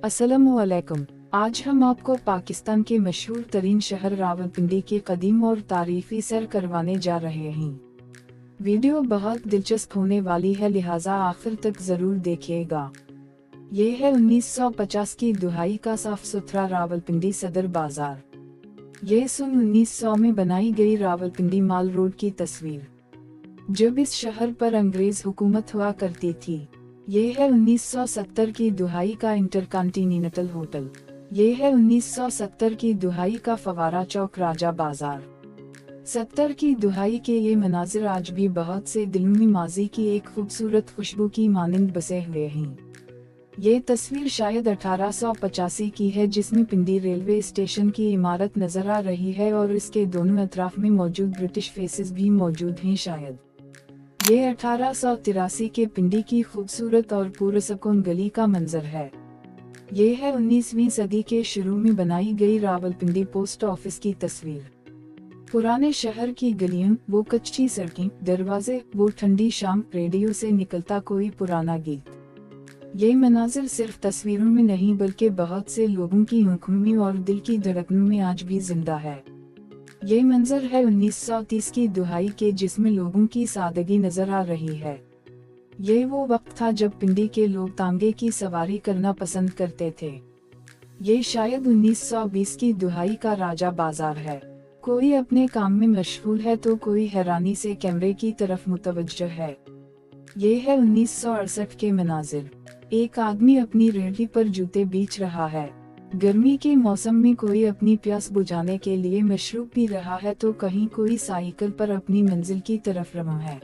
अस्सलामुअलैकुम। आज हम आपको पाकिस्तान के मशहूर तरीन शहर रावलपिंडी की कदीम और तारीफी सैर करवाने जा रहे हैं। वीडियो बहुत दिलचस्प होने वाली है, लिहाजा आखिर तक जरूर देखिएगा। ये है 1950 की दुहाई का साफ सुथरा रावलपिंडी सदर बाजार। ये सन 1900 में बनाई गई रावलपिंडी माल रोड की तस्वीर, जब इस शहर पर अंग्रेज हुकूमत हुआ करती थी। ये है 1970 की दुहाई का इंटरकॉन्टिनेंटल होटल। ये है 1970 की दुहाई का फवारा चौक राजा बाजार। 70 की दुहाई के ये मनाजिर आज भी बहुत से दिलों में माजी की एक खूबसूरत खुशबू की मानिंद बसे हुए हैं। ये तस्वीर शायद 1885 की है, जिसमें पिंडी रेलवे स्टेशन की इमारत नजर आ रही है और इसके दोनों अतराफ में मौजूद ब्रिटिश फेसेस भी मौजूद हैं। शायद ये 1883 के पिंडी की खूबसूरत और पुरसकून गली का मंजर है। ये है 19वीं सदी के शुरू में बनाई गई रावलपिंडी पोस्ट ऑफिस की तस्वीर। पुराने शहर की गलियां, वो कच्ची सड़कें, दरवाजे, वो ठंडी शाम, रेडियो से निकलता कोई पुराना गीत। ये मनाजिर सिर्फ तस्वीरों में नहीं बल्कि बहुत से लोगों की आंखों में और दिल की धड़कनों में आज भी जिंदा है। ये मंजर है 1930 की दुहाई के, जिसमें लोगों की सादगी नजर आ रही है। ये वो वक्त था जब पिंडी के लोग तांगे की सवारी करना पसंद करते थे। ये शायद 1920 की दुहाई का राजा बाजार है। कोई अपने काम में मशगूल है तो कोई हैरानी से कैमरे की तरफ मुतवज्जह है। ये है 1968 के मनाजिर। एक आदमी अपनी रेहड़ी पर जूते बेच रहा है। गर्मी के मौसम में कोई अपनी प्यास बुझाने के लिए मशरूब पी रहा है तो कहीं कोई साइकिल पर अपनी मंजिल की तरफ रवाना है।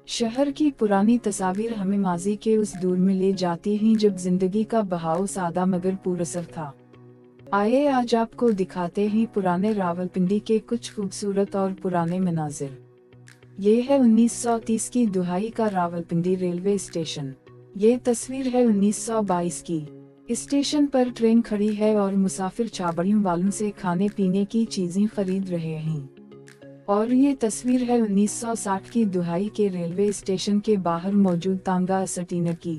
शहर की पुरानी तस्वीर हमें माजी के उस दौर में ले जाती हैं जब जिंदगी का बहाव सादा मगर पुरअसर था। आइए आज आपको दिखाते हैं पुराने रावलपिंडी के कुछ खूबसूरत और पुराने मनाजिर। ये है 1930 की दुहाई का रावलपिंडी रेलवे स्टेशन। ये तस्वीर है 1922 की। स्टेशन पर ट्रेन खड़ी है और मुसाफिर छाबड़ियों वालों से खाने पीने की चीजें खरीद रहे हैं। और ये तस्वीर है 1960 की दुहाई के रेलवे स्टेशन के बाहर मौजूद तांगा स्टीनर की।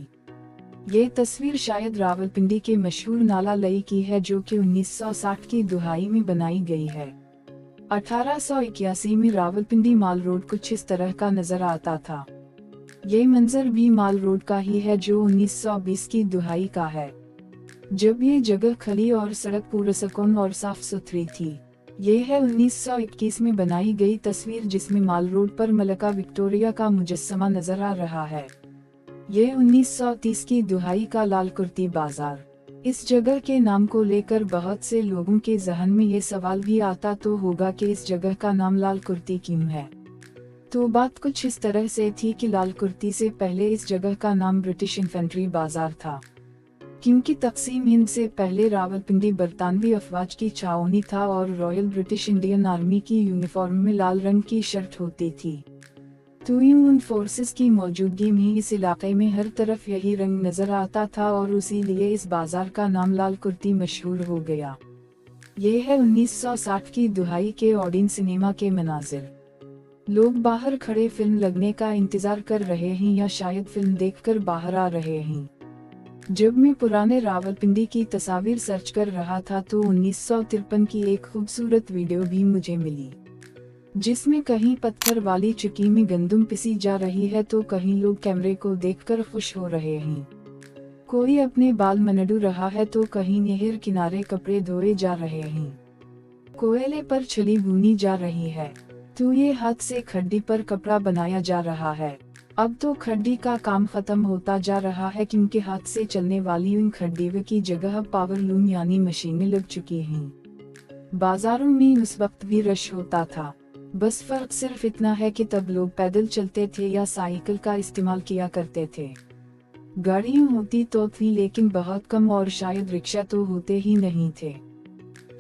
ये तस्वीर शायद रावलपिंडी के मशहूर नाला लई की है, जो कि 1960 की दुहाई में बनाई गई है। 1881 में रावलपिंडी माल रोड कुछ इस तरह का नजर आता था। ये मंजर भी माल रोड का ही है, जो 1920 की दुहाई का है, जब ये जगह खली और सड़क पुरसकून और साफ सुथरी थी। ये है 1921 में बनाई गई तस्वीर, जिसमें माल रोड पर मलका विक्टोरिया का मुजस्समा नजर आ रहा है। ये 1930 की दुहाई का लाल कुर्ती बाजार। इस जगह के नाम को लेकर बहुत से लोगों के जहन में ये सवाल भी आता तो होगा कि इस जगह का नाम लाल कुर्ती क्यों है। तो बात कुछ इस तरह से थी कि लाल कुर्ती से पहले इस जगह का नाम ब्रिटिश इन्फेंट्री बाजार था, क्योंकि तकसीम हिंद से पहले रावलपिंडी बरतानवी अफवाज की छावनी था और रॉयल ब्रिटिश इंडियन आर्मी की यूनिफॉर्म में लाल रंग की शर्ट होती थी। तो यून फोर्सेस की मौजूदगी में इस इलाके में हर तरफ यही रंग नजर आता था और उसी लिए इस बाजार का नाम लाल कुर्ती मशहूर हो गया। ये है 1960 की दुहाई के ओडिन सिनेमा के मनाजिर। लोग बाहर खड़े फिल्म लगने का इंतजार कर रहे हैं या शायद फिल्म देखकर बाहर आ रहे हैं। जब मैं पुराने रावलपिंडी की तस्वीर सर्च कर रहा था तो 1953 की एक खूबसूरत वीडियो भी मुझे मिली, जिसमें कहीं पत्थर वाली चक्की में गंदम पिसी जा रही है तो कहीं लोग कैमरे को देखकर खुश हो रहे हैं। कोई अपने बाल मनडू रहा है तो कहीं नहर किनारे कपड़े धोए जा रहे हैं। कोयले पर छली बुनी जा रही है तो ये हाथ से खड्डी पर कपड़ा बनाया जा रहा है। अब तो खड्डी का काम खत्म होता जा रहा है, क्योंकि हाथ से चलने वाली उन खड्डियों की जगह पावर लूम यानी मशीनें लग चुकी हैं। बाजारों में उस वक्त भी रश होता था, बस फर्क सिर्फ इतना है कि तब लोग पैदल चलते थे या साइकिल का इस्तेमाल किया करते थे। गाड़ियां होती तो थी लेकिन बहुत कम, और शायद रिक्शा तो होते ही नहीं थे।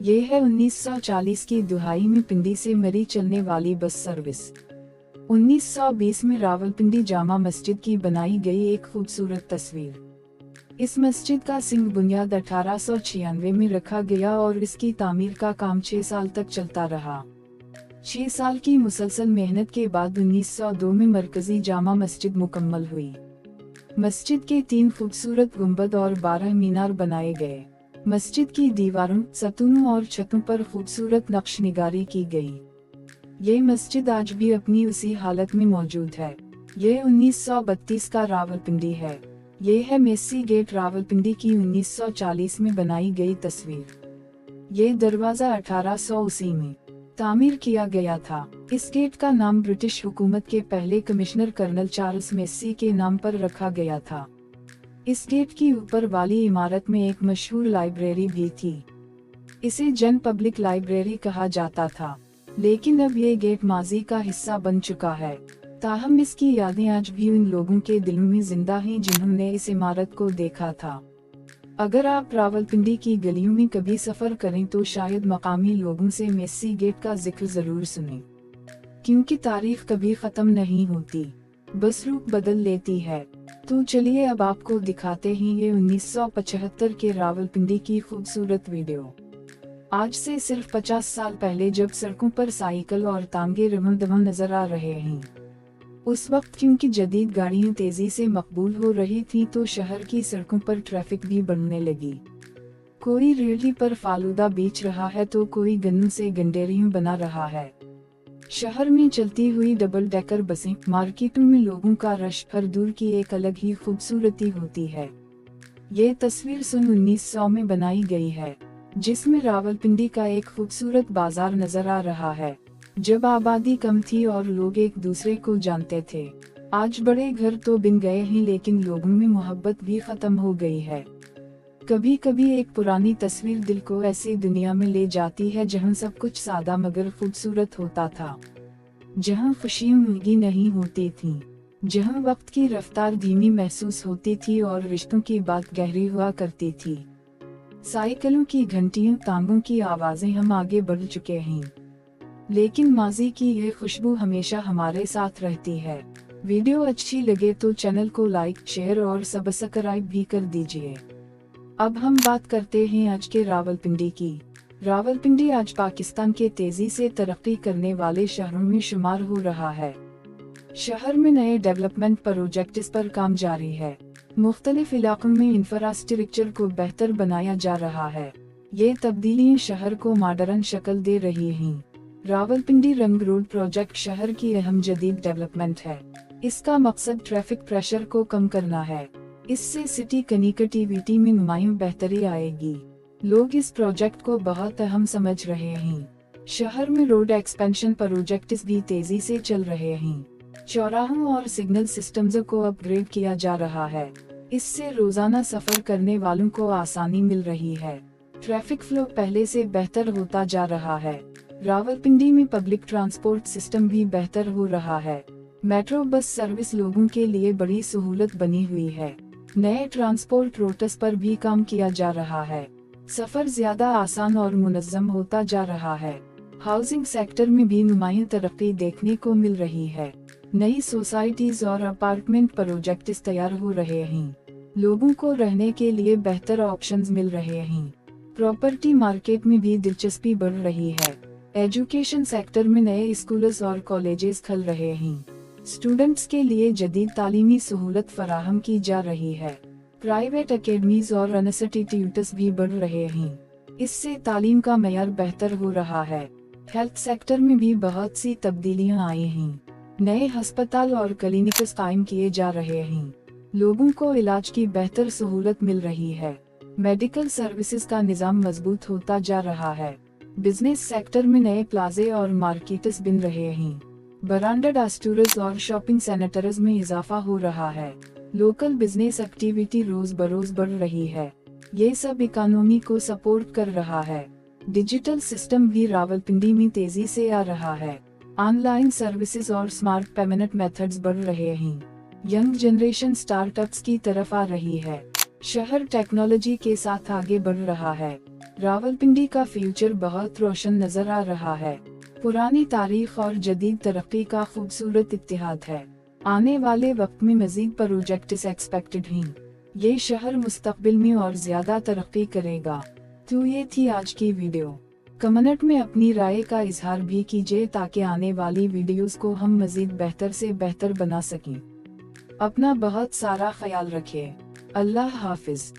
ये है 1940 की दुहाई में पिंडी से मरी चलने वाली बस सर्विस। 1920 में रावलपिंडी जामा मस्जिद की बनाई गई एक खूबसूरत तस्वीर। इस मस्जिद का सिंग बुनियाद 1896 में रखा गया और इसकी तामीर का काम 6 साल तक चलता रहा। 6 साल की मुसलसल मेहनत के बाद 1902 में मरकजी जामा मस्जिद मुकम्मल हुई। मस्जिद के 3 खूबसूरत गुंबद और 12 मीनार बनाए गए। मस्जिद की दीवारों, सतूनों और छतों पर खूबसूरत नक्शनिगारी की गई। ये मस्जिद आज भी अपनी उसी हालत में मौजूद है। ये 1932 का रावलपिंडी है। ये है मेसी गेट, रावलपिंडी की 1940 में बनाई गई तस्वीर। ये दरवाजा 1880 में तामीर किया गया था। इस गेट का नाम ब्रिटिश हुकूमत के पहले कमिश्नर कर्नल चार्ल्स मेसी के नाम पर रखा गया था। इस गेट की ऊपर वाली इमारत में एक मशहूर लाइब्रेरी भी थी। इसे जन पब्लिक लाइब्रेरी कहा जाता था, लेकिन अब ये गेट माजी का हिस्सा बन चुका है। ताहम इसकी यादें आज भी उन लोगों के दिलों में जिंदा हैं जिन्होंने इस इमारत को देखा था। अगर आप रावलपिंडी की गलियों में कभी सफर करें तो शायद मकामी लोगों से मेसी गेट का जिक्र जरूर सुनें, क्योंकि तारीफ कभी खत्म नहीं होती, बस रूप बदल लेती है। तो चलिए अब आपको दिखाते हैं ये 1975 के रावलपिंडी की खूबसूरत वीडियो। आज से सिर्फ 50 साल पहले जब सड़कों पर साइकिल और तांगे रमदम नजर आ रहे हैं, उस वक्त क्योंकि जदीद गाड़ियां तेजी से मकबूल हो रही थी तो शहर की सड़कों पर ट्रैफिक भी बढ़ने लगी। कोई रेहड़ी पर फालूदा बेच रहा है तो कोई गन्नों से गंडेरियां बना रहा है। शहर में चलती हुई डबल डेकर बसें, मार्केटों में लोगों का रश, हर दूर की एक अलग ही खूबसूरती होती है। ये तस्वीर सन 1900 में बनाई गई है, जिसमें रावलपिंडी का एक खूबसूरत बाजार नजर आ रहा है, जब आबादी कम थी और लोग एक दूसरे को जानते थे। आज बड़े घर तो बन गए हैं, लेकिन लोगों में मोहब्बत भी खत्म हो गई है। कभी कभी एक पुरानी तस्वीर दिल को ऐसी दुनिया में ले जाती है जहां सब कुछ सादा मगर खूबसूरत होता था, जहां खुशियां महंगी नहीं होती थीं, जहां वक्त की रफ्तार धीमी महसूस होती थी और रिश्तों की बात गहरी हुआ करती थी। साइकिलों की घंटियों, तांगों की आवाजें, हम आगे बढ़ चुके हैं, लेकिन माजी की ये खुशबू हमेशा हमारे साथ रहती है। वीडियो अच्छी लगे तो चैनल को लाइक, शेयर और सब्सक्राइब भी कर दीजिए। अब हम बात करते हैं आज के रावलपिंडी की। रावलपिंडी आज पाकिस्तान के तेजी से तरक्की करने वाले शहरों में शुमार हो रहा है। शहर में नए डेवलपमेंट प्रोजेक्ट्स पर काम जारी है। मुख्तलिफ इलाकों में इंफ्रास्ट्रक्चर को बेहतर बनाया जा रहा है। ये तब्दीलियां शहर को मॉडर्न शक्ल दे रही हैं। रावलपिंडी रंग रोड प्रोजेक्ट शहर की अहम जदीद डेवलपमेंट है। इसका मकसद ट्रैफिक प्रेशर को कम करना है। इससे सिटी कनेक्टिविटी में नुमायां बेहतरी आएगी। लोग इस प्रोजेक्ट को बहुत अहम समझ रहे हैं। शहर में रोड एक्सपेंशन प्रोजेक्ट्स भी तेजी से चल रहे हैं। चौराहों और सिग्नल सिस्टम्स को अपग्रेड किया जा रहा है। इससे रोजाना सफर करने वालों को आसानी मिल रही है। ट्रैफिक फ्लो पहले से बेहतर होता जा रहा है। रावलपिंडी में पब्लिक ट्रांसपोर्ट सिस्टम भी बेहतर हो रहा है। मेट्रो बस सर्विस लोगों के लिए बड़ी सहूलत बनी हुई है। नए ट्रांसपोर्ट रूट्स पर भी काम किया जा रहा है। सफर ज्यादा आसान और मुनज़्ज़म होता जा रहा है। हाउसिंग सेक्टर में भी नुमायां तरक्की देखने को मिल रही है। नई सोसाइटीज और अपार्टमेंट प्रोजेक्ट्स तैयार हो रहे हैं। लोगों को रहने के लिए बेहतर ऑप्शंस मिल रहे हैं। प्रॉपर्टी मार्केट में भी दिलचस्पी बढ़ रही है। एजुकेशन सेक्टर में नए स्कूल्स और कॉलेजेस खुल रहे हैं। स्टूडेंट्स के लिए जदीद तालीमी सहूलत फराहम की जा रही है। प्राइवेट अकेडमीज और इंस्टीट्यूट्स भी बढ़ रहे हैं। इससे तालीम का मेयार बेहतर हो रहा है। हेल्थ सेक्टर में भी बहुत सी तब्दीलियां आई हैं। नए अस्पताल और क्लिनिक्स कायम किए जा रहे हैं। लोगों को इलाज की बेहतर सहूलत मिल रही है। मेडिकल सर्विसेज का निजाम मजबूत होता जा रहा है। बिजनेस सेक्टर में नए प्लाजे और मार्केट्स बन रहे हैं। ब्रांडेड स्टोर्स और शॉपिंग सेंटर्स में इजाफा हो रहा है। लोकल बिजनेस एक्टिविटी रोज बरोज बढ़ रही है। ये सब इकोनॉमी को सपोर्ट कर रहा है। डिजिटल सिस्टम भी रावलपिंडी में तेजी से आ रहा है। ऑनलाइन सर्विसेज और स्मार्ट पेमेंट मेथड्स बढ़ रहे हैं। यंग जनरेशन स्टार्टअप्स की तरफ आ रही है। शहर टेक्नोलॉजी के साथ आगे बढ़ रहा है। रावलपिंडी का फ्यूचर बहुत रोशन नजर आ रहा है। पुरानी तारीख और जदीद तरक्की का खूबसूरत इत्तेहाद है। आने वाले वक्त में मजीद प्रोजेक्ट्स एक्सपेक्टेड हैं। ये शहर मुस्तकबिल में और ज्यादा तरक्की करेगा। तो ये थी आज की वीडियो। कमेंट में अपनी राय का इजहार भी कीजिए ताकि आने वाली वीडियोस को हम मजीद बेहतर से बेहतर बना सकें। अपना बहुत सारा ख्याल रखें। अल्लाह हाफिज।